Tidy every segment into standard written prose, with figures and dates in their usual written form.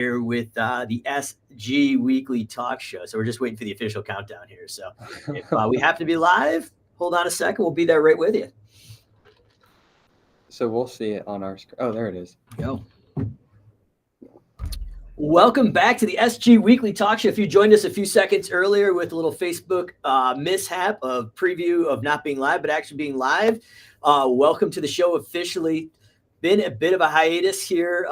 here with the SG Weekly Talk Show. So we're just waiting for the official countdown here. So if we happen to be live, hold on a second. We'll be there right with you. So we'll see it on our screen. Oh, there it is. Go. Welcome back to the SG Weekly Talk Show. If you joined us a few seconds earlier with a little Facebook mishap of preview of not being live, but actually being live, welcome to the show officially. Been a bit of a hiatus here,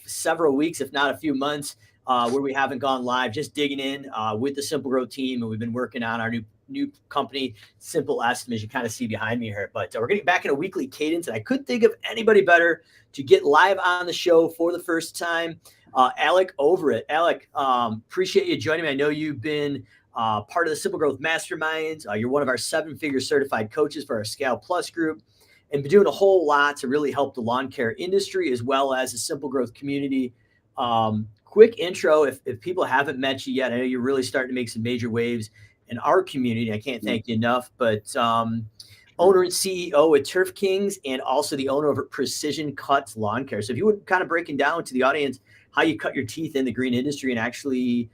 several weeks, if not a few months, where we haven't gone live, just digging in with the Simple Growth team. And we've been working on our new company, Simple Estimates. You kind of see behind me here, but we're getting back in a weekly cadence. And I couldn't think of anybody better to get live on the show for the first time. Alec Overett. Alec, appreciate you joining me. I know you've been part of the Simple Growth Masterminds. You're one of our 7-figure certified coaches for our Scale Plus group, and been doing a whole lot to really help the lawn care industry as well as the Simple Growth community. Quick intro, if people haven't met you yet, I know you're really starting to make some major waves in our community. I can't thank you enough, but owner and CEO at Turf Kings, and also the owner of Precision Cuts Lawn Care. So if you would kind of breaking down to the audience how you cut your teeth in the green industry and actually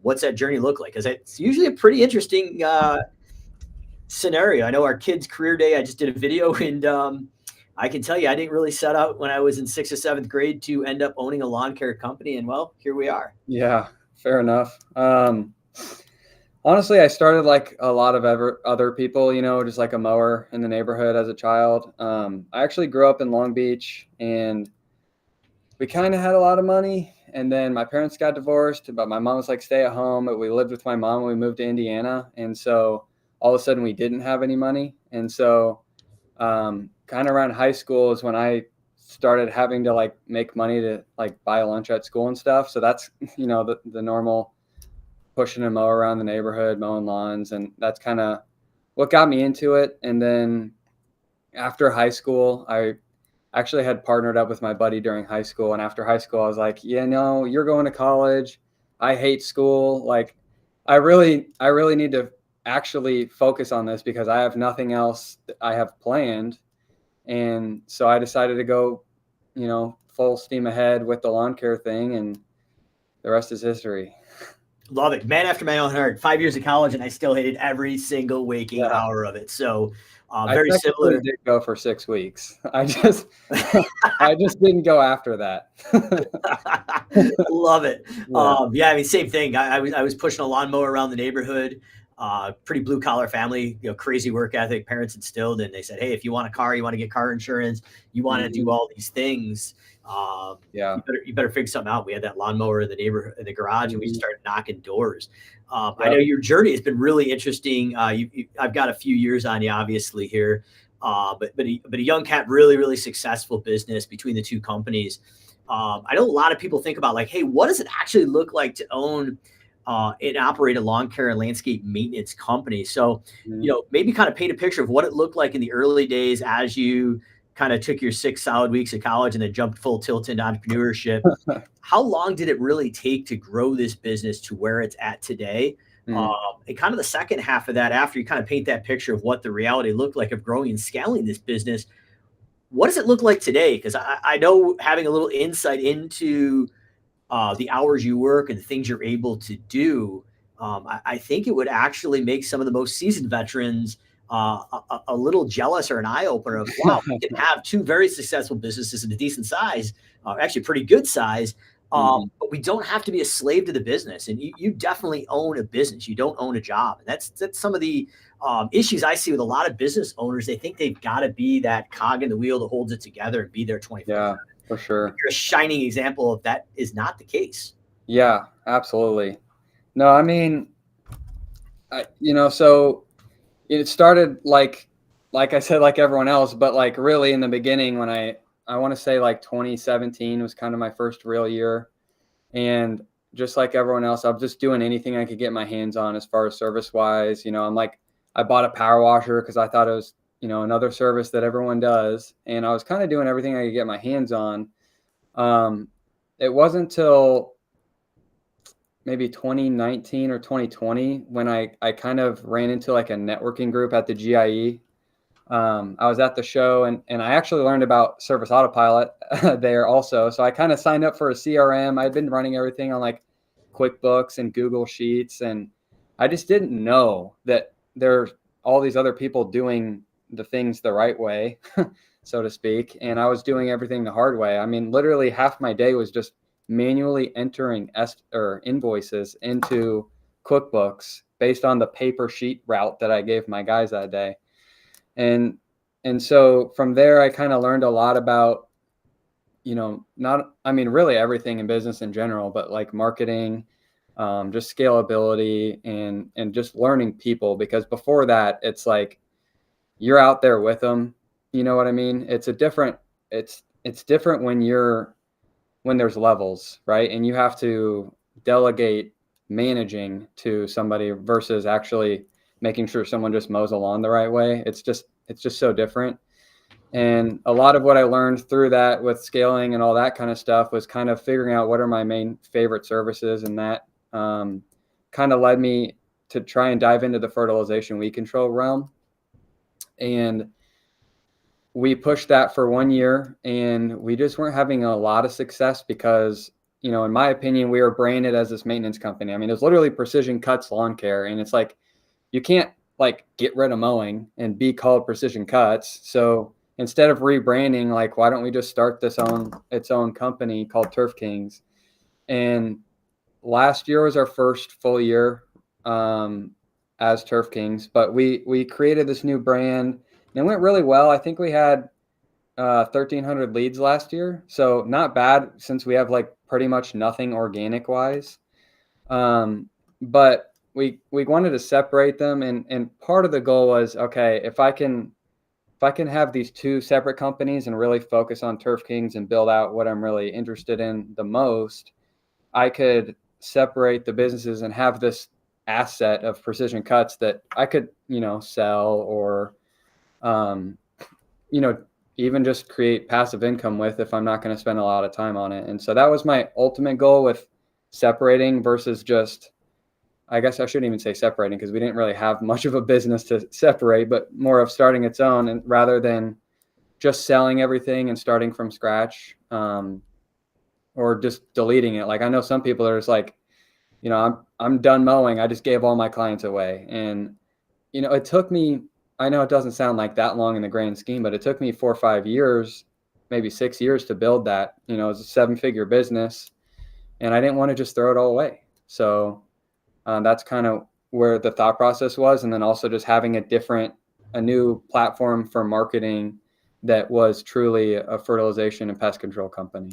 what's that journey look like? Because it's usually a pretty interesting scenario. I know our kids' career day, I just did a video, and I can tell you, I didn't really set out when I was in 6th or 7th grade to end up owning a lawn care company. And well, here we are. Yeah, fair enough. Honestly, I started like a lot of other people, just like a mower in the neighborhood as a child. I actually grew up in Long Beach, and we kind of had a lot of money. And then my parents got divorced, but my mom was like, stay at home. But we lived with my mom when we moved to Indiana. And so all of a sudden we didn't have any money. And so kind of around high school is when I started having to like make money to like buy lunch at school and stuff. So that's, the normal pushing a mower around the neighborhood, mowing lawns. And that's kind of what got me into it. And then after high school, I actually had partnered up with my buddy during high school. And after high school, I was like, you're going to college. I hate school. Like, I really need to actually focus on this because I have nothing else I have planned. And so I decided to go, full steam ahead with the lawn care thing, and the rest is history. Love it. Man after my own heart. 5 years of college, and I still hated every single waking hour of it. So very similar. I did go for 6 weeks. I just didn't go after that. Love it. Yeah. Same thing. I was pushing a lawnmower around the neighborhood. Pretty blue collar family, crazy work ethic, parents instilled. And they said, hey, if you want a car, you want to get car insurance, you want to do all these things. You better figure something out. We had that lawnmower in the neighborhood, in the garage, and we started knocking doors. I know your journey has been really interesting. I've got a few years on you, obviously here, but a young cat, really, really successful business between the two companies. I know a lot of people think about like, hey, what does it actually look like to own and operate a lawn care and landscape maintenance company? So, maybe kind of paint a picture of what it looked like in the early days as you kind of took your 6 solid weeks of college and then jumped full tilt into entrepreneurship. How long did it really take to grow this business to where it's at today? And kind of the second half of that, after you kind of paint that picture of what the reality looked like of growing and scaling this business, what does it look like today? Because I know having a little insight into the hours you work and the things you're able to do, I think it would actually make some of the most seasoned veterans a little jealous or an eye opener of, wow, we can have 2 very successful businesses in a decent size, actually pretty good size, but we don't have to be a slave to the business. And you definitely own a business. You don't own a job. And that's some of the issues I see with a lot of business owners. They think they've got to be that cog in the wheel that holds it together and be there 24/7. Yeah, for sure. You're a shining example of that is not the case. Yeah, absolutely. No, I mean, so it started like I said, like everyone else, but like really in the beginning when I want to say like 2017 was kind of my first real year. And just like everyone else, I was just doing anything I could get my hands on as far as service wise. I bought a power washer because I thought it was, another service that everyone does. And I was kind of doing everything I could get my hands on. It wasn't until maybe 2019 or 2020 when I kind of ran into like a networking group at the GIE. I was at the show, and I actually learned about Service Autopilot there also. So I kind of signed up for a CRM. I'd been running everything on like QuickBooks and Google Sheets, and I just didn't know that there's all these other people doing the things the right way, so to speak. And I was doing everything the hard way. I mean, literally half my day was just manually entering invoices into QuickBooks based on the paper sheet route that I gave my guys that day. And so from there, I kind of learned a lot about, really everything in business in general, but like marketing, just scalability and just learning people, because before that, it's like you're out there with them. You know what I mean? It's different when there's levels, right? And you have to delegate managing to somebody versus actually making sure someone just mows the lawn the right way. It's just so different. And a lot of what I learned through that with scaling and all that kind of stuff was kind of figuring out what are my main favorite services. And that kind of led me to try and dive into the fertilization weed control realm. And we pushed that for 1 year, and we just weren't having a lot of success because, in my opinion, we were branded as this maintenance company. I mean, it's literally Precision Cuts Lawn Care. And it's like, you can't like get rid of mowing and be called Precision Cuts. So instead of rebranding, like, why don't we just start its own company called Turf Kings? And last year was our first full year as Turf Kings, but we created this new brand, and it went really well. I think we had 1,300 leads last year, so not bad since we have like pretty much nothing organic wise. But we wanted to separate them, and part of the goal was, okay, if I can have these two separate companies and really focus on Turf Kings and build out what I'm really interested in the most, I could separate the businesses and have this asset of Precision Cuts that I could, sell or, even just create passive income with if I'm not going to spend a lot of time on it. And so that was my ultimate goal with separating versus just, I guess I shouldn't even say separating because we didn't really have much of a business to separate, but more of starting its own, and rather than just selling everything and starting from scratch, or just deleting it. Like, I know some people are just like, I'm done mowing. I just gave all my clients away. And, it took me, I know it doesn't sound like that long in the grand scheme, but it took me 4 or 5 years, maybe 6 years to build that. It was a 7-figure business, and I didn't want to just throw it all away. So that's kind of where the thought process was. And then also just having a new platform for marketing that was truly a fertilization and pest control company.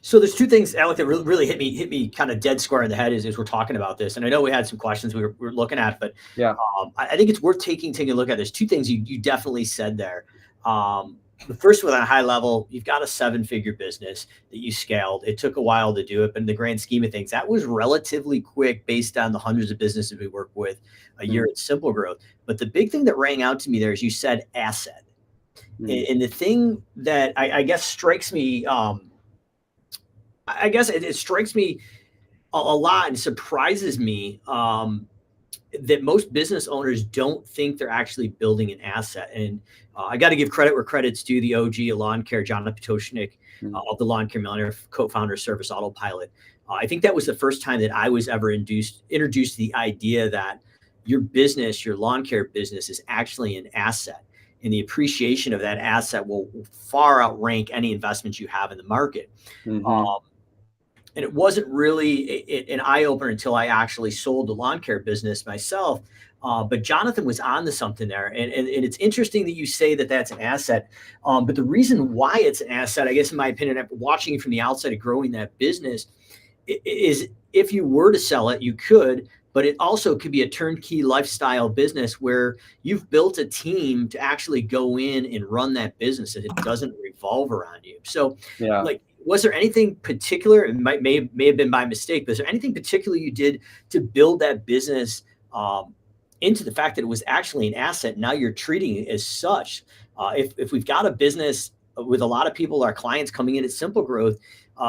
So there's two things, Alec, that really hit me kind of dead square in the head as we're talking about this. And I know we had some questions we were looking at, but yeah, I think it's worth taking a look at. There's two things you definitely said there. The first one, at a high level, you've got a 7-figure business that you scaled. It took a while to do it, but in the grand scheme of things, that was relatively quick based on the hundreds of businesses we work with a year at Simple Growth. But the big thing that rang out to me there is you said asset. And the thing that I guess strikes me, I guess it strikes me a lot and surprises me that most business owners don't think they're actually building an asset. And I got to give credit where credit's due. The OG of lawn care, John Potoshnik, of the Lawn Care Millionaire, co-founder of Service Autopilot. I think that was the first time that I was ever introduced to the idea that your business, your lawn care business, is actually an asset. And the appreciation of that asset will far outrank any investments you have in the market. And it wasn't really an eye-opener until I actually sold the lawn care business myself. But Jonathan was on to something there. And it's interesting that you say that that's an asset. But the reason why it's an asset, I guess, in my opinion, after watching from the outside of growing that business, is if you were to sell it, you could, but it also could be a turnkey lifestyle business where you've built a team to actually go in and run that business, and it doesn't revolve around you. So, like, was there anything particular, it may have been by mistake, but is there anything particular you did to build that business into the fact that it was actually an asset? Now you're treating it as such. If we've got a business with a lot of people, our clients coming in at Simple Growth,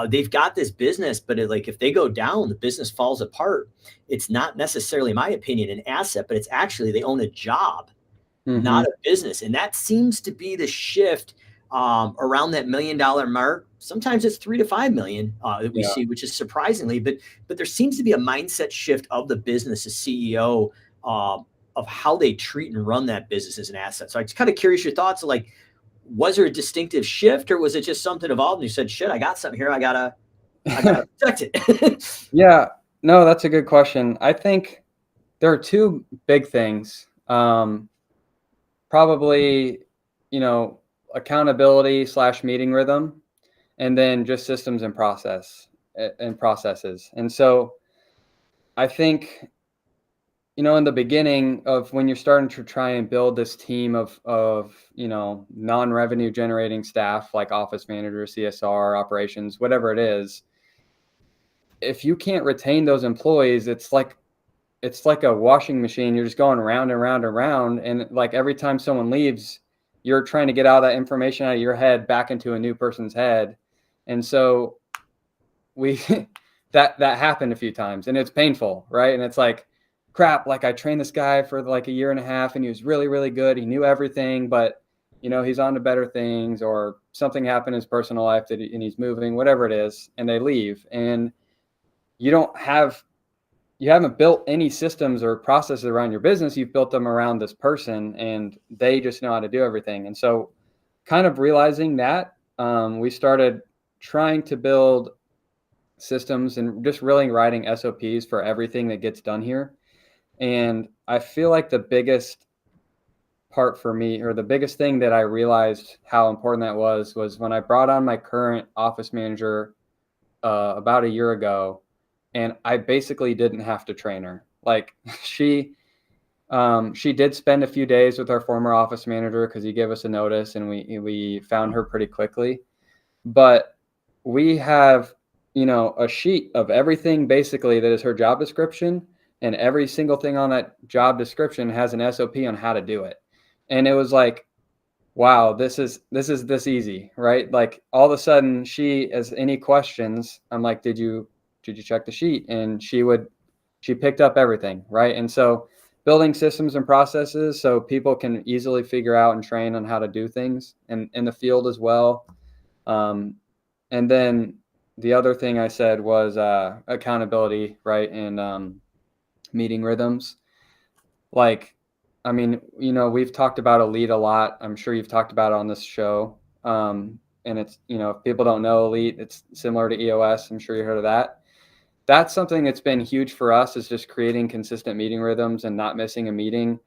they've got this business, but if they go down, the business falls apart. It's not necessarily, in my opinion, an asset, but it's actually, they own a job. Mm-hmm. not a business. And that seems to be the shift around that $1 million mark. Sometimes it's 3 to 5 million that we Yeah. see, which is surprisingly, but there seems to be a mindset shift of the business, as CEO, of how they treat and run that business as an asset. So I'm just kind of curious your thoughts. Like, was there a distinctive shift, or was it just something evolved and you said, shit, I got something here, I gotta protect it? Yeah. No, that's a good question. I think there are two big things. Probably, you know, accountability slash meeting rhythm, and then just systems and processes. And so I think, you know, in the beginning of when you're starting to try and build this team of, you know, non-revenue generating staff like office manager, CSR, operations, whatever it is, if you can't retain those employees, it's like a washing machine. You're just going around and round and round. And like every time someone leaves, you're trying to get all that information out of your head back into a new person's head. And so we that happened a few times, and it's painful, right? And it's like, crap, like I trained this guy for like a year and a half and he was really, really good. He knew everything, but you know, he's on to better things, or something happened in his personal life and he's moving, whatever it is, and they leave. And you don't have you haven't built any systems or processes around your business. You've built them around this person, and they just know how to do everything. And so kind of realizing that, we started trying to build systems and just really writing SOPs for everything that gets done here. And I feel like the biggest part for me, or the biggest thing that I realized how important that was when I brought on my current office manager about a year ago, and I basically didn't have to train her. Like she did spend a few days with our former office manager because he gave us a notice, and we found her pretty quickly. But we have, you know, a sheet of everything basically that is her job description, and every single thing on that job description has an SOP on how to do it. And it was like, wow, this is this easy, right? Like all of a sudden she has any questions, I'm like, did you check the sheet? And she picked up everything, right? And so building systems and processes so people can easily figure out and train on how to do things in the field as well. And then the other thing I said was accountability, right? And meeting rhythms. Like, I mean, you know, we've talked about Elite a lot. I'm sure you've talked about it on this show. And it's, you know, if people don't know Elite, it's similar to EOS. I'm sure you heard of that. That's something that's been huge for us, is just creating consistent meeting rhythms and not missing a meeting,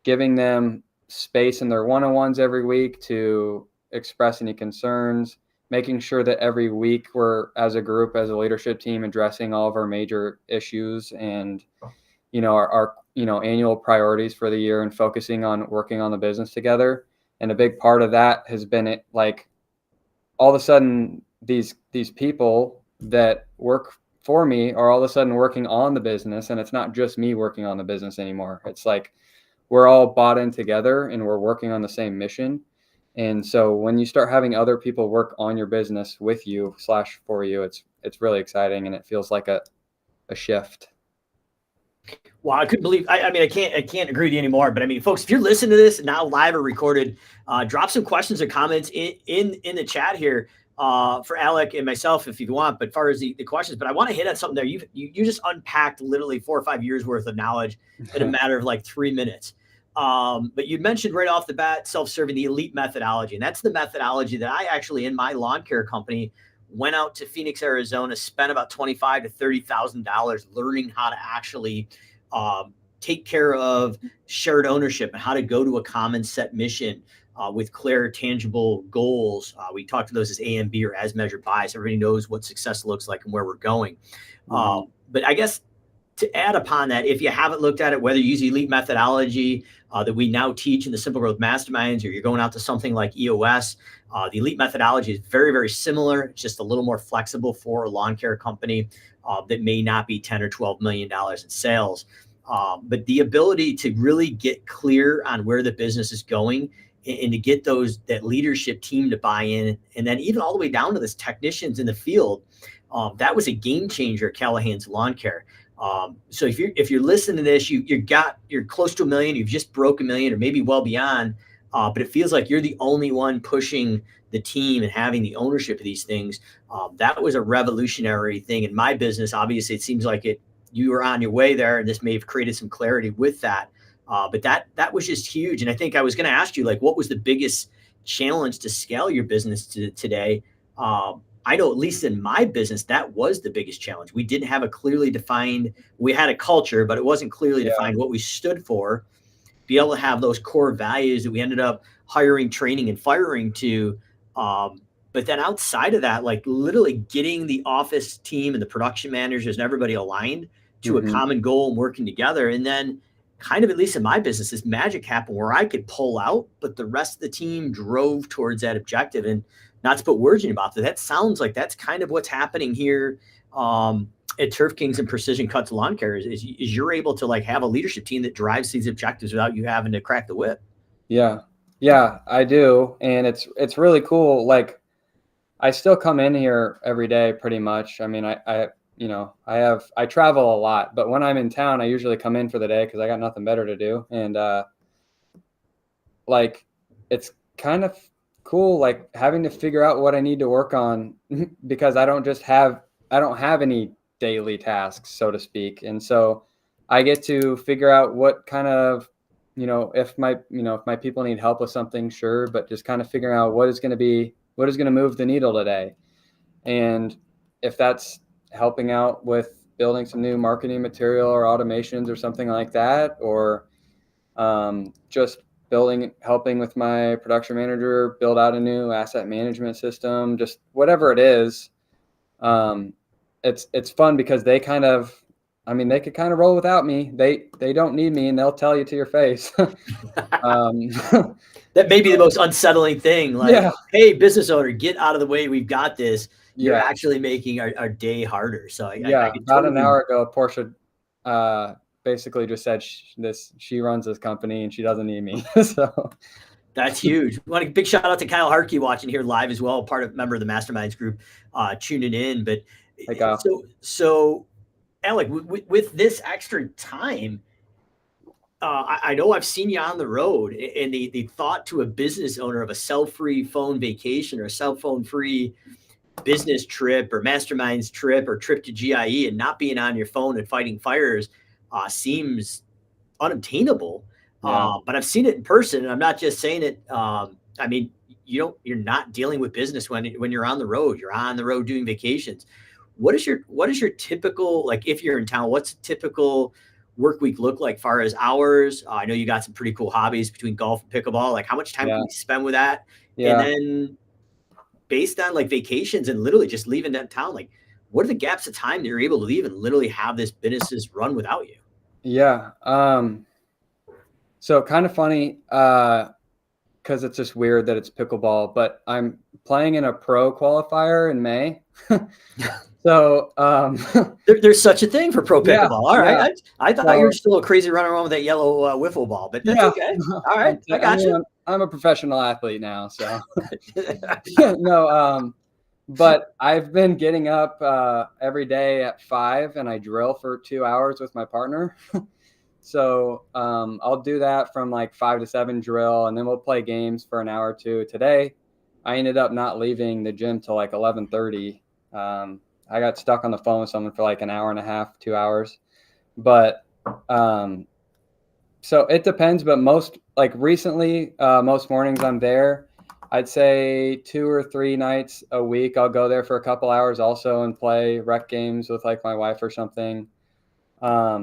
giving them space in their one-on-ones every week to express any concerns, making sure that every week we're, as a group, as a leadership team, addressing all of our major issues and, you know, our you know, annual priorities for the year, and focusing on working on the business together. And a big part of that has been it, like all of a sudden these people that work for me are all of a sudden working on the business, and it's not just me working on the business anymore. It's like we're all bought in together and we're working on the same mission. And so when you start having other people work on your business with you slash for you, it's really exciting, and it feels like a shift. Well, I couldn't believe. I mean, I can't agree with you anymore. But I mean, folks, if you're listening to this now live or recorded, drop some questions or comments in the chat here for Alec and myself if you want. But as far as the questions, but I want to hit on something there. You just unpacked literally 4 or 5 years worth of knowledge in a matter of like 3 minutes. But you mentioned right off the bat self-serving, the Elite methodology, and that's the methodology that I actually, in my lawn care company, went out to Phoenix, Arizona, spent about $25,000 to $30,000 learning how to actually take care of shared ownership and how to go to a common set mission with clear, tangible goals. We talk to those as A and B, or as measured by, so everybody knows what success looks like and where we're going. But I guess to add upon that, if you haven't looked at it, whether you use Elite methodology that we now teach in the Simple Growth Masterminds, or you're going out to something like EOS, the Elite methodology is very, very similar. It's just a little more flexible for a lawn care company that may not be 10 or $12 million in sales. But the ability to really get clear on where the business is going, and to get that leadership team to buy in, and then even all the way down to the technicians in the field, that was a game changer at Callahan's Lawn Care. So if you're listening to this, you're close to $1 million, you've just broke $1 million, or maybe well beyond, but it feels like you're the only one pushing the team and having the ownership of these things. That was a revolutionary thing in my business. Obviously, it seems like you were on your way there, and this may have created some clarity with that. But that was just huge. And I think I was going to ask you, like, what was the biggest challenge to scale your business today? I know, at least in my business, that was the biggest challenge. We didn't have a clearly defined, we had a culture, but it wasn't clearly Yeah. defined what we stood for. Be able to have those core values that we ended up hiring, training, and firing to. But then outside of that, like literally getting the office team and the production managers and everybody aligned to a common goal and working together. And then kind of, at least in my business, this magic happened where I could pull out, but the rest of the team drove towards that objective. And not to put words in your mouth, that sounds like that's kind of what's happening here at Turf Kings and Precision Cuts Lawn Care is you're able to like have a leadership team that drives these objectives without you having to crack the whip. Yeah. Yeah, I do. And it's really cool. Like, I still come in here every day pretty much. I mean, I travel a lot, but when I'm in town, I usually come in for the day because I got nothing better to do. And like, it's kind of cool, like having to figure out what I need to work on because I don't have any daily tasks, so to speak. And so I get to figure out what kind of, if my people need help with something, sure, but just kind of figuring out what is going to move the needle today. And if that's helping out with building some new marketing material or automations or something like that, or just helping with my production manager build out a new asset management system, just whatever it is. It's fun because they could kind of roll without me. They don't need me, and they'll tell you to your face. That may be the most unsettling thing. Like, yeah. Hey, business owner, get out of the way. We've got this. You're actually making our day harder. So about an hour ago, Portia basically just said she runs this company and she doesn't need me. So that's huge. Want a big shout out to Kyle Harkey watching here live as well, member of the Masterminds group, tuning in. But so Alec, with this extra time, I know I've seen you on the road, and the thought to a business owner of a cell-free phone vacation or a cell phone-free business trip or masterminds trip or trip to GIE and not being on your phone and fighting fires seems unobtainable. Yeah. But I've seen it in person, and I'm not just saying it. I mean, you're not dealing with business when you're on the road. You're on the road doing vacations. What is your typical, like, if you're in town, what's a typical work week look like far as hours? I know you got some pretty cool hobbies between golf and pickleball. Like, how much time can you spend with that? Yeah. And then based on like vacations and literally just leaving that town, like, what are the gaps of time that you're able to leave and literally have this businesses run without you? Yeah. So kind of funny, because it's just weird that it's pickleball, but I'm playing in a pro qualifier in May. So there's such a thing for pro pickleball. Yeah, all right. Yeah. I thought you were still a crazy running around with that yellow wiffle ball, but that's okay. All right. I got you. I'm a professional athlete now, so no. But I've been getting up every day at 5, and I drill for 2 hours with my partner. So I'll do that from like 5 to 7 drill, and then we'll play games for an hour or two. Today, I ended up not leaving the gym till like 11:30. I got stuck on the phone with someone for like an hour and a half, 2 hours. But so it depends. But most recently, most mornings I'm there. I'd say 2 or 3 nights a week I'll go there for a couple hours also and play rec games with like my wife or something. All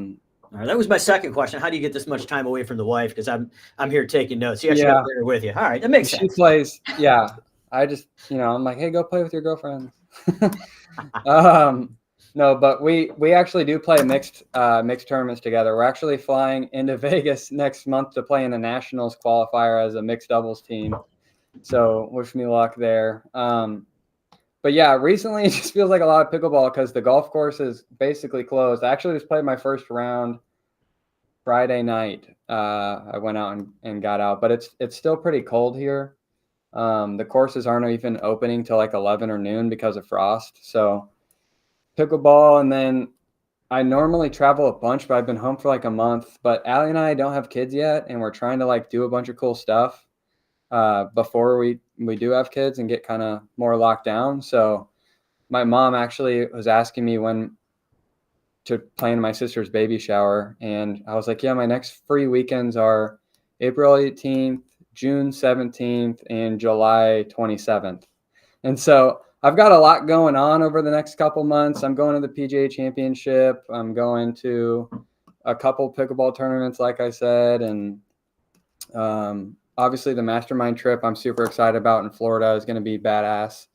right, that was my second question. How do you get this much time away from the wife? Because I'm here taking notes. You actually have her with you. All right, that makes sense. She plays. Yeah, I just I'm like, hey, go play with your girlfriend. No, but we actually do play mixed tournaments together. We're actually flying into Vegas next month to play in the Nationals qualifier as a mixed doubles team. So wish me luck there. But yeah, recently it just feels like a lot of pickleball because the golf course is basically closed. I actually just played my first round Friday night. I went out and got out, but it's still pretty cold here. The courses aren't even opening till like 11 or noon because of frost. So pickleball, and then I normally travel a bunch, but I've been home for like a month. But Allie and I don't have kids yet, and we're trying to like do a bunch of cool stuff before we do have kids and get kind of more locked down. So my mom actually was asking me when to plan my sister's baby shower, and I was like, yeah, my next free weekends are April 18th, June 17th, and July 27th. And so I've got a lot going on over the next couple months. I'm going to the PGA Championship. I'm going to a couple pickleball tournaments, like I said, and obviously the mastermind trip I'm super excited about in Florida is going to be badass.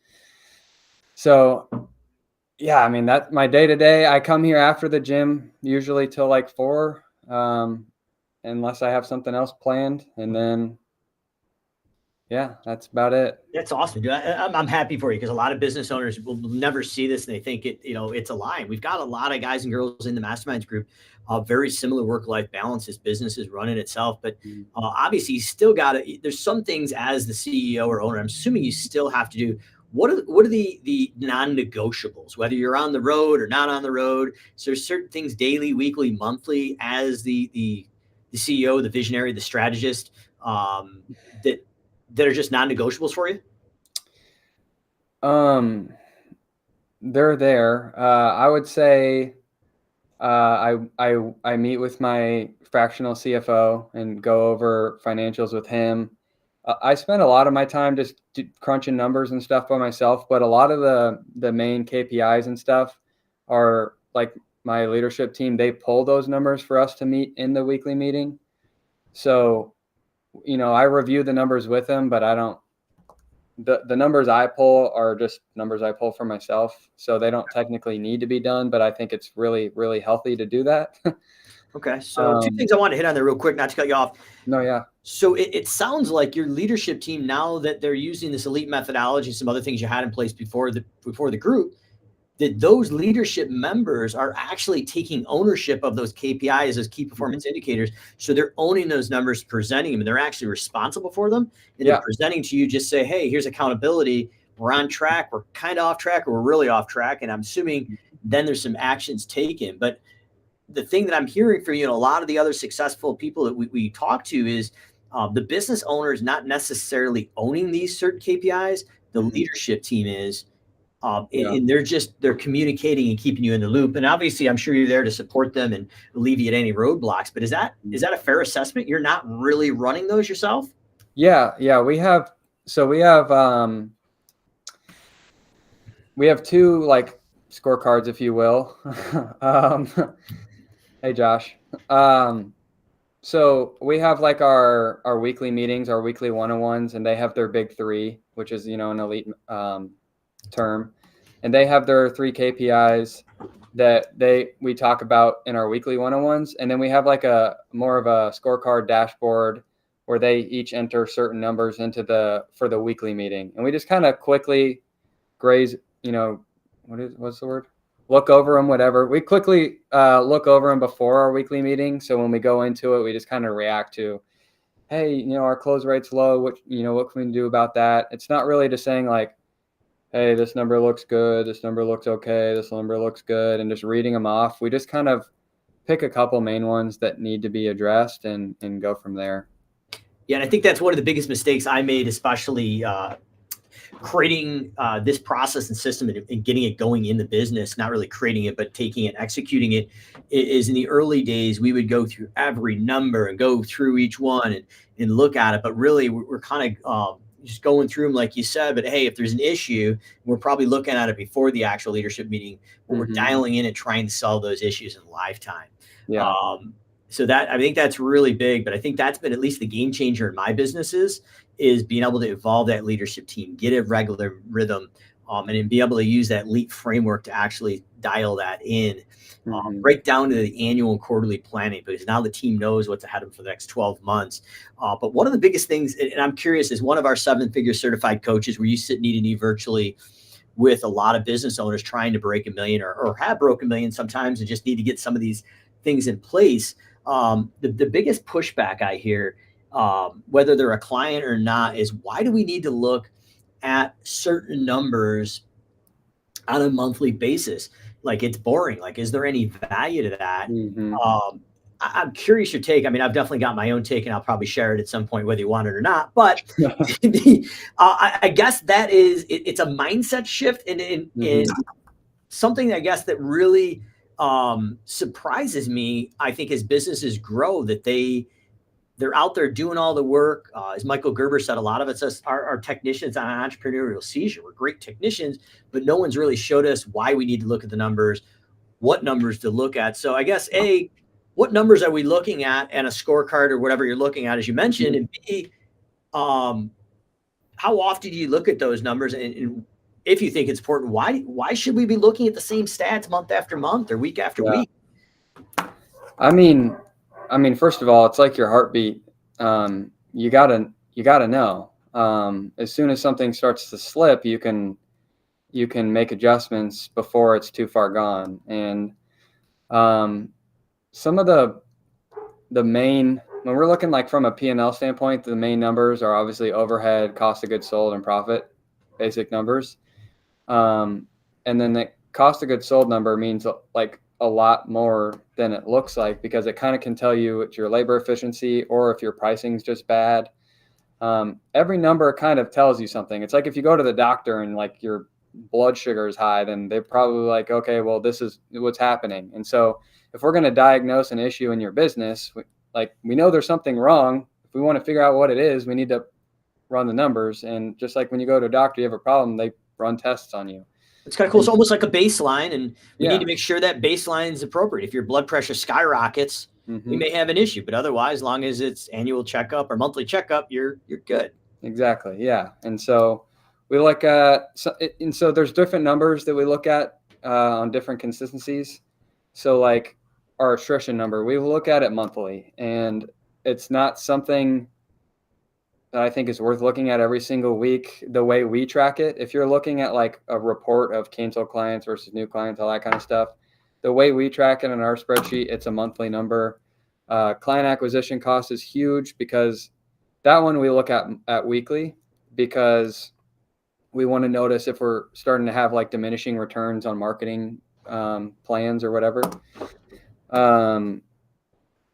So yeah, I mean, that's my day to day. I come here after the gym, usually till like 4, unless I have something else planned. And then, yeah, that's about it. That's awesome, dude. I'm happy for you because a lot of business owners will never see this and they think it's a lie. We've got a lot of guys and girls in the masterminds group, very similar work-life balances, businesses running itself. But obviously, you still got to. There's some things as the CEO or owner. I'm assuming you still have to do. What are the non-negotiables? Whether you're on the road or not on the road, so there's certain things daily, weekly, monthly as the CEO, the visionary, the strategist that that are just non-negotiables for you? Um, they're there. I would say I meet with my fractional CFO and go over financials with him. I spend a lot of my time just crunching numbers and stuff by myself, but a lot of the main KPIs and stuff are like my leadership team. They pull those numbers for us to meet in the weekly meeting. So, I review the numbers with them, but I don't. The numbers I pull are just numbers I pull for myself, so they don't technically need to be done. But I think it's really, really healthy to do that. Okay, so two things I want to hit on there real quick, not to cut you off. No, yeah. So it sounds like your leadership team, now that they're using this elite methodology, some other things you had in place before the group, that those leadership members are actually taking ownership of those KPIs, those key performance indicators. So they're owning those numbers, presenting them, and they're actually responsible for them. And they're presenting to you, just say, hey, here's accountability. We're on track. We're kind of off track, or we're really off track. And I'm assuming then there's some actions taken. But the thing that I'm hearing from you and a lot of the other successful people that we talk to is the business owner is not necessarily owning these certain KPIs. The leadership team is. And they're communicating and keeping you in the loop. And obviously, I'm sure you're there to support them and alleviate any roadblocks. But is that a fair assessment? You're not really running those yourself? Yeah. We have two like scorecards, if you will. Hey, Josh. So we have like our weekly meetings, our weekly one-on-ones, and they have their big three, which is an elite term, and they have their 3 KPIs that we talk about in our weekly one-on-ones, and then we have like a more of a scorecard dashboard where they each enter certain numbers for the weekly meeting, and we just kind of quickly graze, what's the word? Look over them, whatever. We quickly look over them before our weekly meeting, so when we go into it, we just kind of react to, hey, our close rate's low. What can we do about that? It's not really just saying like, hey, this number looks good, this number looks okay, this number looks good, and just reading them off. We just kind of pick a couple main ones that need to be addressed and go from there. Yeah, and I think that's one of the biggest mistakes I made, especially creating this process and system and getting it going in the business, not really creating it, but taking it, executing it. Is in the early days, we would go through every number and go through each one and look at it. But really, we're kind of just going through them, like you said. But hey, if there's an issue, we're probably looking at it before the actual leadership meeting, where we're dialing in and trying to solve those issues in lifetime. Yeah. So that, I think that's really big, but I think that's been at least the game changer in my businesses, is being able to evolve that leadership team, get a regular rhythm, and then be able to use that LEAP framework to actually dial that in, break down to the annual and quarterly planning, because now the team knows what's ahead of them for the next 12 months. But one of the biggest things, and I'm curious, is one of our 7-figure certified coaches, where you sit knee to knee virtually with a lot of business owners trying to break $1 million or have broken $1 million sometimes and just need to get some of these things in place. The biggest pushback I hear, whether they're a client or not, is why do we need to look at certain numbers on a monthly basis? like it's boring. Like, is there any value to that? Mm-hmm. I'm curious your take. I mean, I've definitely got my own take, and I'll probably share it at some point, whether you want it or not. But I guess that is it's a mindset shift, and Mm-hmm. something I guess that really surprises me. I think as businesses grow, that they're out there doing all the work. As Michael Gerber said, a lot of us are technicians on entrepreneurial seizure. We're great technicians, but no one's really showed us why we need to look at the numbers, what numbers to look at. So I guess A, what numbers are we looking at and a scorecard or whatever you're looking at, as you mentioned, and B, how often do you look at those numbers? And if you think it's important, why should we be looking at the same stats month after month or week after week? I mean, first of all, it's like your heartbeat. You gotta know. As soon as something starts to slip, you can make adjustments before it's too far gone. And some of the main, when we're looking like from a P&L standpoint, the main numbers are obviously overhead, cost of goods sold, and profit, basic numbers. And then the cost of goods sold number means like a lot more than it looks like, because it kind of can tell you it's your labor efficiency or if your pricing is just bad. Every number kind of tells you something. It's like if you go to the doctor and like your blood sugar is high, then they're probably like, okay, well, this is what's happening. And so if we're going to diagnose an issue in your business, we know there's something wrong. If we want to figure out what it is, we need to run the numbers. And just like when you go to a doctor, you have a problem, they run tests on you. It's kind of cool. It's almost like a baseline, and we need to make sure that baseline is appropriate. If your blood pressure skyrockets, we may have an issue, but otherwise, as long as it's annual checkup or monthly checkup, you're good. Exactly. Yeah. And so we look at, and so there's different numbers that we look at on different consistencies. So like our attrition number, we look at it monthly, and it's not something that I think is worth looking at every single week the way we track it. If you're looking at like a report of canceled clients versus new clients, all that kind of stuff, the way we track it in our spreadsheet, it's a monthly number. Client acquisition cost is huge, because that one we look at weekly, because we want to notice if we're starting to have like diminishing returns on marketing plans or whatever.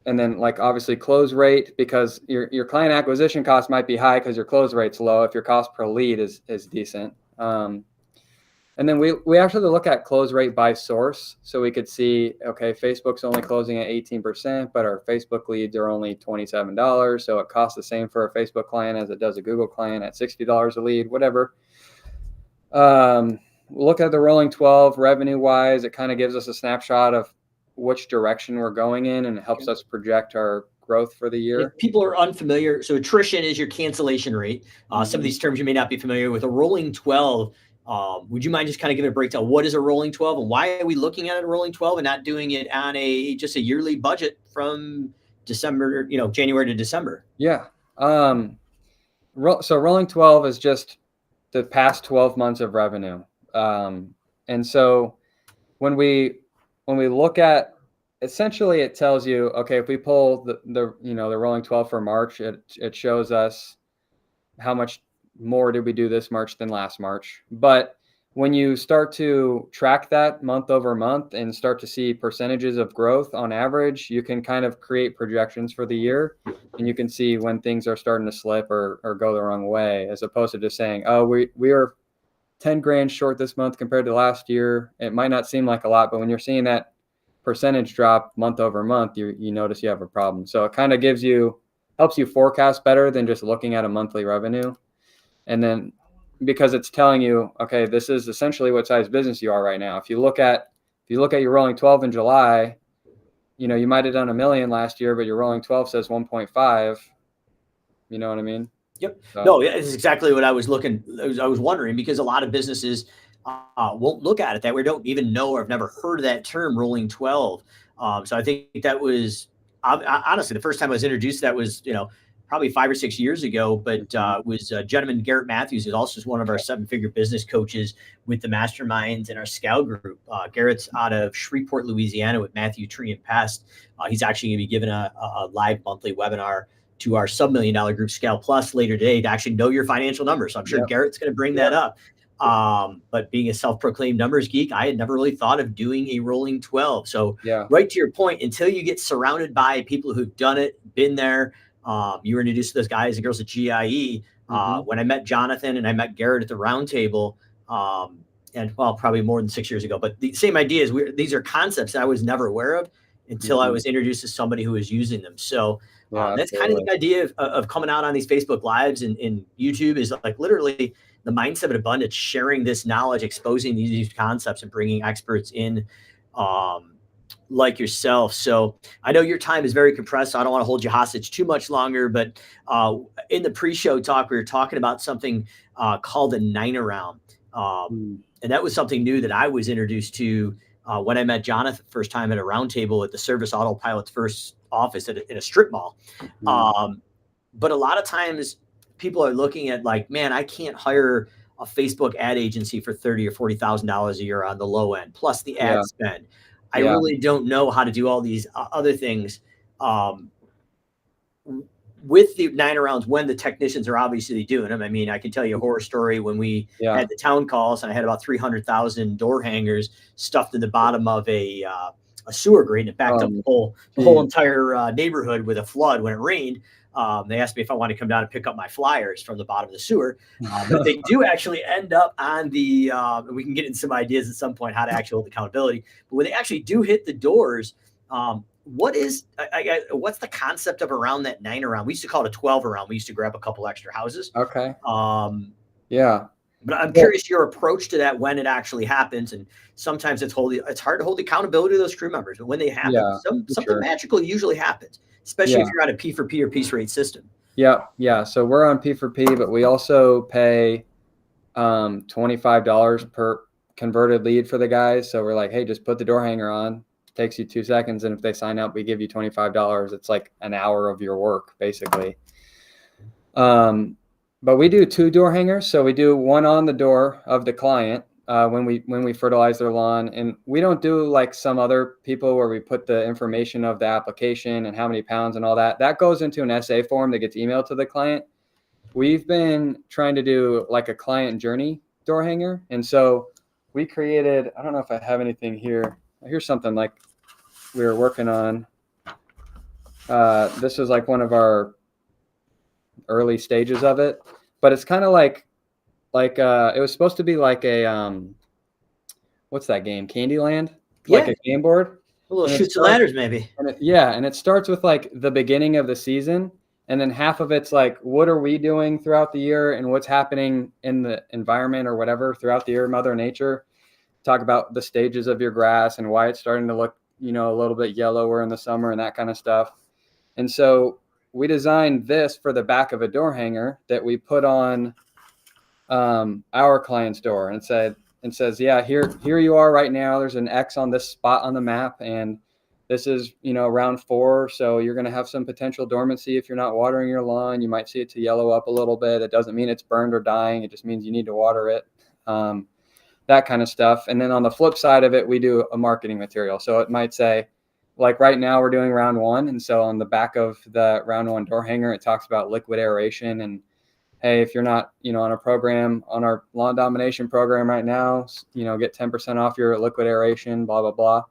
And then like obviously close rate, because your client acquisition cost might be high because your close rate's low if your cost per lead is decent. And then we actually look at close rate by source. So we could see, okay, Facebook's only closing at 18%, but our Facebook leads are only $27. So it costs the same for a Facebook client as it does a Google client at $60 a lead, whatever. Look at the rolling 12 revenue wise. It kind of gives us a snapshot of which direction we're going in, and it helps us project our growth for the year. If people are unfamiliar, so attrition is your cancellation rate. Some of these terms you may not be familiar with. A rolling 12, would you mind just kind of giving a breakdown? What is a rolling 12, and why are we looking at a rolling 12 and not doing it on just a yearly budget from December, January to December? Yeah. So rolling 12 is just the past 12 months of revenue. And so when we look at, essentially it tells you, okay, if we pull the rolling 12 for March, it shows us how much more did we do this March than last March. But when you start to track that month over month and start to see percentages of growth on average, you can kind of create projections for the year, and you can see when things are starting to slip or go the wrong way, as opposed to just saying, oh, we are 10 grand short this month compared to last year. It might not seem like a lot, but when you're seeing that percentage drop month over month, you notice you have a problem. So it kind of helps you forecast better than just looking at a monthly revenue. And then because it's telling you, okay, this is essentially what size business you are right now. If you look at your rolling 12 in July, you might have done $1 million last year, but your rolling 12 says 1.5. You know what I mean? Yep. So. No, yeah, it's exactly what I was wondering, because a lot of businesses won't look at it that way, don't even know or have never heard of that term, rolling 12. So I think that was honestly the first time I was introduced to that was, probably 5 or 6 years ago, but was a gentleman, Garrett Matthews, who's also one of our 7-figure business coaches with the masterminds in our Scout group. Garrett's out of Shreveport, Louisiana with Matthew Tree and Pest. He's actually going to be giving a live monthly webinar to our sub-$1 million group Scale Plus later today to actually know your financial numbers. So I'm sure Garrett's going to bring that up. But being a self-proclaimed numbers geek, I had never really thought of doing a rolling 12. So Yeah. right to your point, until you get surrounded by people who've done it, been there, you were introduced to those guys and girls at GIE. When I met Jonathan and I met Garrett at the round table, and well, probably more than 6 years ago, but the same idea is these are concepts I was never aware of until I was introduced to somebody who was using them. So Yeah, that's kind of the idea of coming out on these Facebook lives and YouTube, is like literally the mindset of abundance, sharing this knowledge, exposing these concepts and bringing experts in, like yourself. So I know your time is very compressed, so I don't want to hold you hostage too much longer, but in the pre-show talk, we were talking about something called a 9-around. And that was something new that I was introduced to when I met Jonathan first time at a round table at the Service Autopilot's first office in a strip mall. But a lot of times people are looking at like, man, I can't hire a Facebook ad agency for $30,000 or $40,000 a year on the low end, plus the ad spend. I really don't know how to do all these other things with the 9-arounds when the technicians are obviously doing them. I mean, I can tell you a horror story when we had the town calls and I had about 300,000 door hangers stuffed in the bottom of a sewer grate, and it backed up the whole entire neighborhood with a flood when it rained. They asked me if I wanted to come down and pick up my flyers from the bottom of the sewer. But they do actually end up on the, we can get into some ideas at some point how to actually hold accountability. But when they actually do hit the doors, what's the concept of around that 9-around? We used to call it a 12-around. We used to grab a couple extra houses. Okay. But I'm curious your approach to that when it actually happens. And sometimes it's hard to hold accountability to those crew members. But when they happen, something magical usually happens, especially if you're on a P for P or piece rate system. Yeah. So we're on P for P, but we also pay $25 per converted lead for the guys. So we're like, hey, just put the door hanger on. It takes you 2 seconds. And if they sign up, we give you $25. It's like an hour of your work, basically. But we do 2 door hangers. So we do one on the door of the client when we fertilize their lawn. And we don't do like some other people where we put the information of the application and how many pounds and all that. That goes into an SA form that gets emailed to the client. We've been trying to do like a client journey door hanger. And so we created, I don't know if I have anything here. Here's something like we were working on. This was like one of our early stages of it, but it's kind of like it was supposed to be like a what's that game, Candyland? Like a game board, a little shoots and ladders maybe. And it starts with like the beginning of the season, and then half of it's like what are we doing throughout the year and what's happening in the environment or whatever throughout the year, Mother Nature. Talk about the stages of your grass and why it's starting to look, a little bit yellower in the summer and that kind of stuff. And so we designed this for the back of a door hanger that we put on our client's door, and says, yeah, here you are right now. There's an X on this spot on the map, and this is, round 4. So you're going to have some potential dormancy if you're not watering your lawn. You might see it to yellow up a little bit. It doesn't mean it's burned or dying. It just means you need to water it. That kind of stuff. And then on the flip side of it, we do a marketing material. So it might say, like right now we're doing round 1. And so on the back of the round 1 door hanger, it talks about liquid aeration. And hey, if you're not, on a program, on our lawn domination program right now, get 10% off your liquid aeration, blah, blah, blah.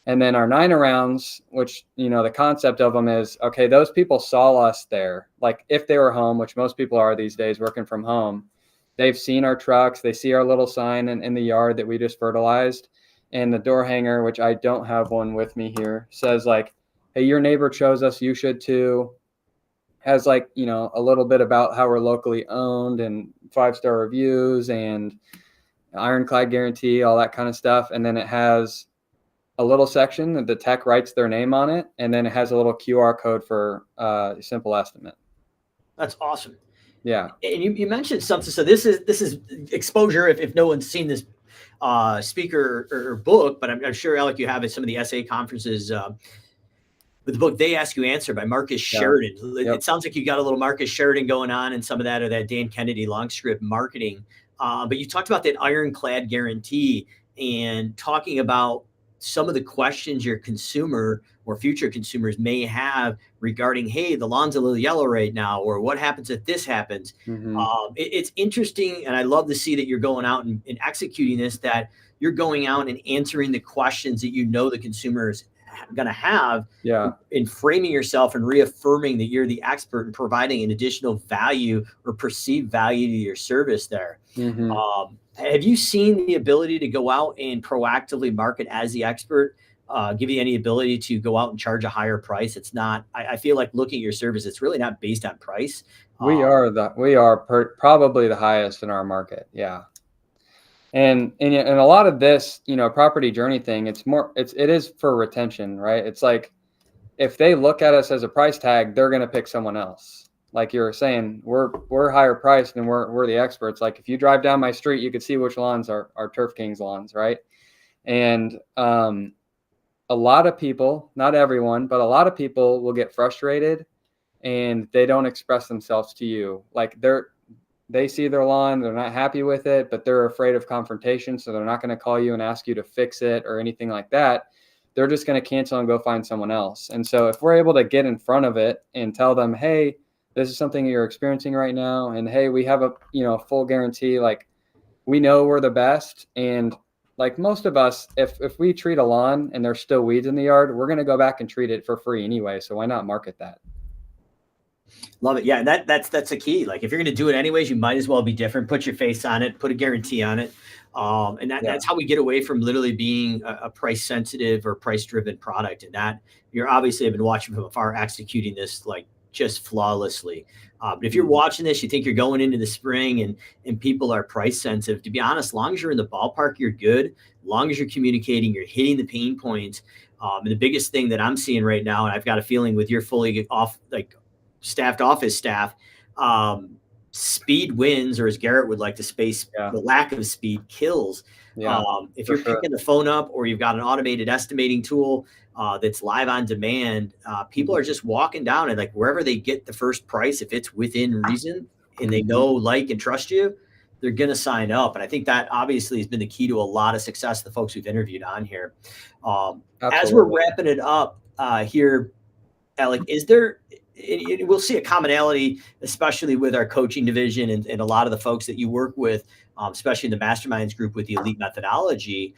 And then our 9-arounds, which, the concept of them is, okay, those people saw us there. Like if they were home, which most people are these days working from home, they've seen our trucks. They see our little sign in the yard that we just fertilized. And the door hanger, which I don't have one with me here, says like, hey, your neighbor chose us. You should too. Has like, a little bit about how we're locally owned and 5-star reviews and ironclad guarantee, all that kind of stuff. And then it has a little section that the tech writes their name on it. And then it has a little QR code for a simple estimate. That's awesome. Yeah. And you mentioned something. So this is exposure. If no one's seen this speaker or book, but I'm sure, Alec, you have at some of the SA conferences with the book They Ask You Answer by Marcus Sheridan. It sounds like you got a little Marcus Sheridan going on and some of that, or that Dan Kennedy long script marketing. But you talked about that ironclad guarantee and talking about some of the questions your consumer or future consumers may have regarding, hey, the lawn's a little yellow right now, or what happens if this happens. Mm-hmm. It's interesting, and I love to see that you're going out and executing this, that you're going out and answering the questions that you know the consumer is going to have, Yeah. in framing yourself and reaffirming that you're the expert and providing an additional value or perceived value to your service there. Mm-hmm. Have you seen the ability to go out and proactively market as the expert, give you any ability to go out and charge a higher price? It's not, I feel like looking at your service, it's really not based on price. We Um, are probably the highest in our market. Yeah. And a lot of this, property journey thing, it is for retention, right? It's like, if they look at us as a price tag, they're going to pick someone else. Like you were saying, we're higher priced and we're the experts. Like if you drive down my street, you could see which lawns are Turf King's lawns, right? And a lot of people, not everyone, but a lot of people will get frustrated and they don't express themselves to you. Like they see their lawn, they're not happy with it, but they're afraid of confrontation, so they're not going to call you and ask you to fix it or anything like that. They're just going to cancel and go find someone else. And so if we're able to get in front of it and tell them, hey, this is something you're experiencing right now, and hey, we have a full guarantee, like we know we're the best. And like most of us, if we treat a lawn and there's still weeds in the yard, we're going to go back and treat it for free anyway. So why not market that? Love it. Yeah, and that's a key. Like if you're going to do it anyways, you might as well be different. Put your face on it. Put a guarantee on it. And Yeah. that's how we get away from literally being a price sensitive or price driven product. And that you're obviously have been watching from afar, executing this like just flawlessly. But if you're watching this, you think you're going into the spring and people are price sensitive. To be honest, as long as you're in the ballpark, you're good. As long as you're communicating, you're hitting the pain points. And the biggest thing that I'm seeing right now, and I've got a feeling with your fully off like staffed office staff, speed wins, or as Garrett would like to space, Yeah. the lack of speed kills. Yeah. If For you're sure. picking the phone up or you've got an automated estimating tool that's live on demand, people are just walking down and like wherever they get the first price, if it's within reason and they know, like, and trust you, they're going to sign up. And I think that obviously has been the key to a lot of success, the folks we've interviewed on here. As we're Absolutely. wrapping it up here, Alec, is there, we'll see a commonality, especially with our coaching division and a lot of the folks that you work with, especially in the masterminds group with the elite methodology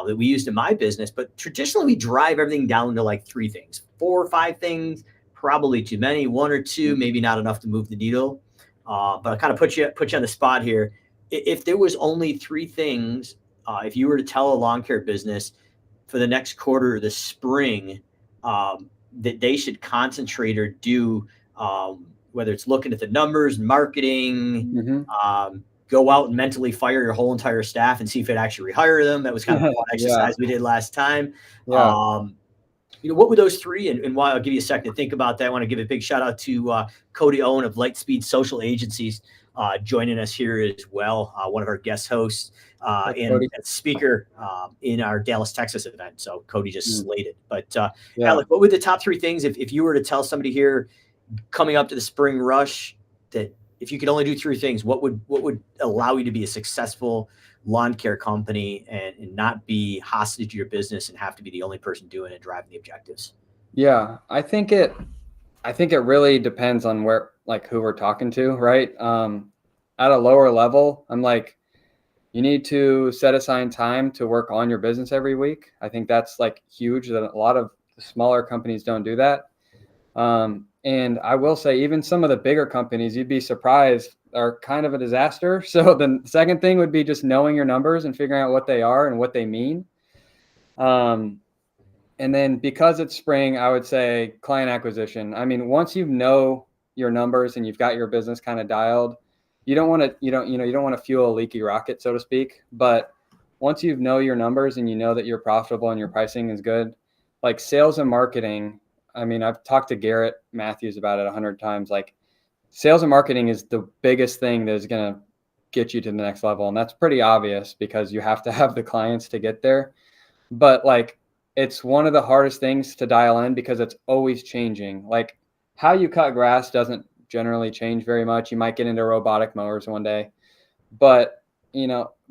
that we used in my business. But traditionally, we drive everything down to like three things, 4 or 5 things, probably too many, 1 or 2, maybe not enough to move the needle. But I kind of put you on the spot here. If there was only 3 things, if you were to tell a lawn care business for the next quarter, the spring, that they should concentrate or do, whether it's looking at the numbers, marketing, go out and mentally fire your whole entire staff and see if it actually rehire them. That was kind of a fun exercise we did last time. Yeah. What were those 3? And why, I'll give you a second to think about that. I want to give a big shout out to Cody Owen of Lightspeed Social Agencies, joining us here as well. One of our guest hosts and a speaker in our Dallas, Texas event. So Cody just slated. But Alec, what were the top 3 things if you were to tell somebody here coming up to the spring rush that if you could only do 3 things, what would allow you to be a successful lawn care company and not be hostage to your business and have to be the only person doing it, driving the objectives? Yeah, I think it really depends on who we're talking to, right? At a lower level, I'm like, you need to set aside time to work on your business every week. I think that's like huge, that a lot of smaller companies don't do that. And I will say, even some of the bigger companies, you'd be surprised, are kind of a disaster. So the second thing would be just knowing your numbers and figuring out what they are and what they mean. And then because it's spring, I would say client acquisition. I mean, once you know your numbers and you've got your business kind of dialed, you don't want to fuel a leaky rocket, so to speak. But once you know your numbers and you know that you're profitable and your pricing is good, like sales and marketing, I mean, I've talked to Garrett Matthews about it 100 times. Like sales and marketing is the biggest thing that is going to get you to the next level. And that's pretty obvious because you have to have the clients to get there. But like, it's one of the hardest things to dial in because it's always changing. Like how you cut grass doesn't generally change very much. You might get into robotic mowers one day, but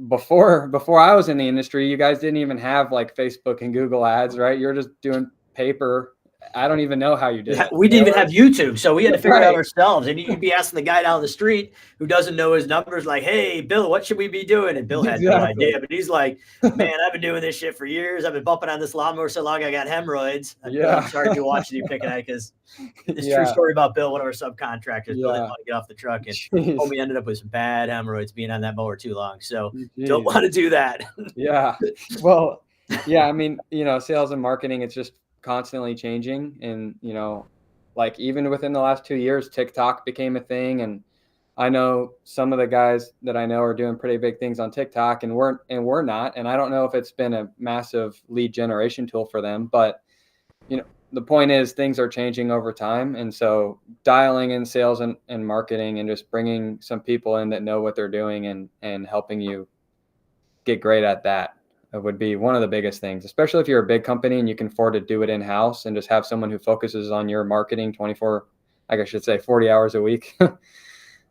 before I was in the industry, you guys didn't even have like Facebook and Google ads, right? You're just doing paper. I don't even know how you did Yeah, it. we didn't even have YouTube, so we had to figure it out Right. ourselves. And you'd be asking the guy down the street who doesn't know his numbers, like, "Hey, Bill, what should we be doing?" And Bill had no Exactly. idea, but he's like, "Man, I've been doing this shit for years. I've been bumping on this lawnmower so long, I got hemorrhoids." I'm Yeah. sorry to watch you picking at because it's a true Yeah. story about Bill, one of our subcontractors. Bill didn't Yeah. want to get off the truck, and Jeez. homie ended up with some bad hemorrhoids being on that mower too long. So don't Jeez. want to do that. Yeah. Well, yeah, I mean, sales and marketing, it's just constantly changing. And, like even within the last 2 years, TikTok became a thing. And I know some of the guys that I know are doing pretty big things on TikTok, and we're not. And I don't know if it's been a massive lead generation tool for them, but the point is things are changing over time. And so dialing in sales and marketing and just bringing some people in that know what they're doing and helping you get great at that would be one of the biggest things, especially if you're a big company and you can afford to do it in-house and just have someone who focuses on your marketing 24, like I should say 40 hours a week.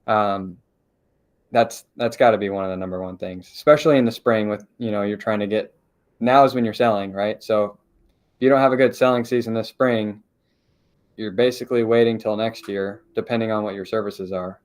That's got to be one of the number one things, especially in the spring with, you're trying to get, now is when you're selling, right? So if you don't have a good selling season this spring, you're basically waiting till next year, depending on what your services are.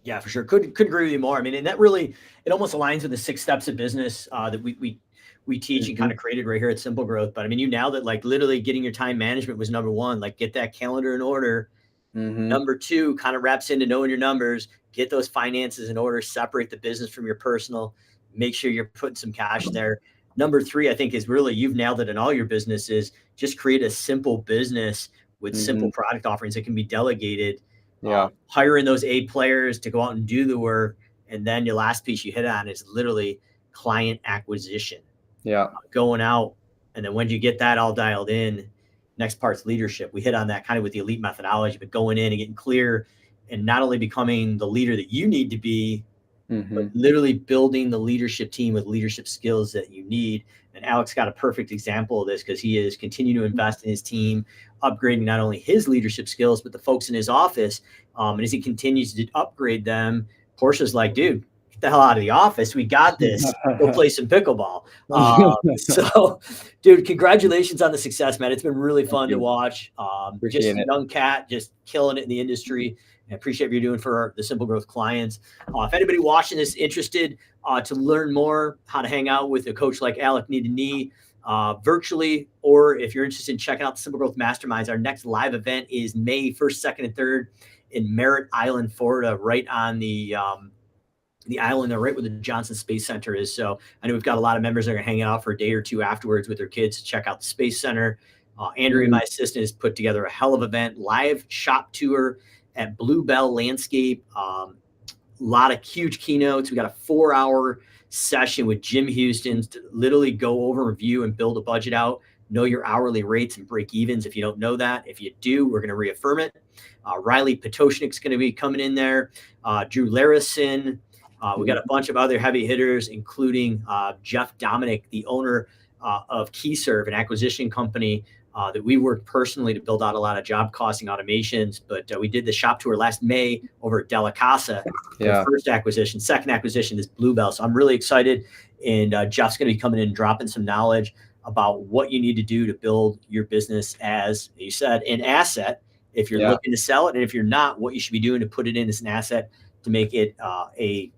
Yeah, for sure. Couldn't agree with you more. I mean, and that really, it almost aligns with the 6 steps of business that we teach and kind of created right here at Simple Growth. But I mean, now that like literally getting your time management was number one, like get that calendar in order. Number 2 kind of wraps into knowing your numbers, get those finances in order, separate the business from your personal, make sure you're putting some cash there. Number 3, I think is really, you've nailed it in all your businesses. Just create a simple business with simple product offerings that can be delegated. Yeah. Hiring those A players to go out and do the work. And then your last piece you hit on is literally client acquisition. Yeah. Going out. And then when you get that all dialed in, next part's leadership. We hit on that kind of with the elite methodology, but going in and getting clear and not only becoming the leader that you need to be, but literally building the leadership team with leadership skills that you need. And Alex got a perfect example of this because he is continuing to invest in his team, upgrading not only his leadership skills, but the folks in his office. And as he continues to upgrade them, Portia's like, dude, get the hell out of the office. We got this. Go play some pickleball. So, dude, congratulations on the success, man. It's been really fun to watch. Just a young cat, just killing it in the industry. I appreciate what you're doing for the Simple Growth clients. If anybody watching is interested to learn more how to hang out with a coach like Alec knee to knee virtually, or if you're interested in checking out the Simple Growth Masterminds, our next live event is May 1st, 2nd, and 3rd in Merritt Island, Florida, right on the island there, right where the Johnson Space Center is. So I know we've got a lot of members that are going to hang out for a day or two afterwards with their kids to check out the Space Center. Andrea, my assistant, has put together a hell of an event, live shop tour at Bluebell Landscape. A lot of huge keynotes. We got a 4-hour session with Jim Houston to literally go over, review, and build a budget out. Know your hourly rates and break evens if you don't know that. If you do, we're going to reaffirm it. Riley Potoshnik's going to be coming in there. Drew Larison. We got a bunch of other heavy hitters, including Jeff Dominic, the owner of KeyServe, an acquisition company that we worked personally to build out a lot of job costing automations. But we did the shop tour last May over at Della Casa. The first acquisition. Second acquisition is Bluebell. So I'm really excited. And Jeff's going to be coming in and dropping some knowledge about what you need to do to build your business as, you said, an asset. If you're looking to sell it, and if you're not, what you should be doing to put it in as an asset to make it a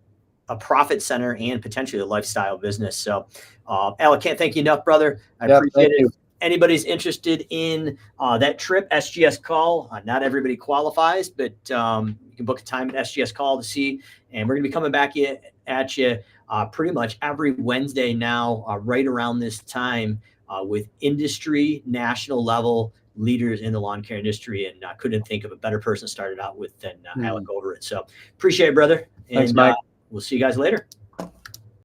profit center and potentially a lifestyle business. So, Alec, can't thank you enough, brother. I appreciate it. If anybody's interested in that trip, SGS Call. Not everybody qualifies, but you can book a time at SGS Call to see. And we're going to be coming back at you pretty much every Wednesday now, right around this time, with industry, national level leaders in the lawn care industry. And I couldn't think of a better person to start it out with than Alec Overett. So appreciate it, brother. And, thanks, Mike. We'll see you guys later.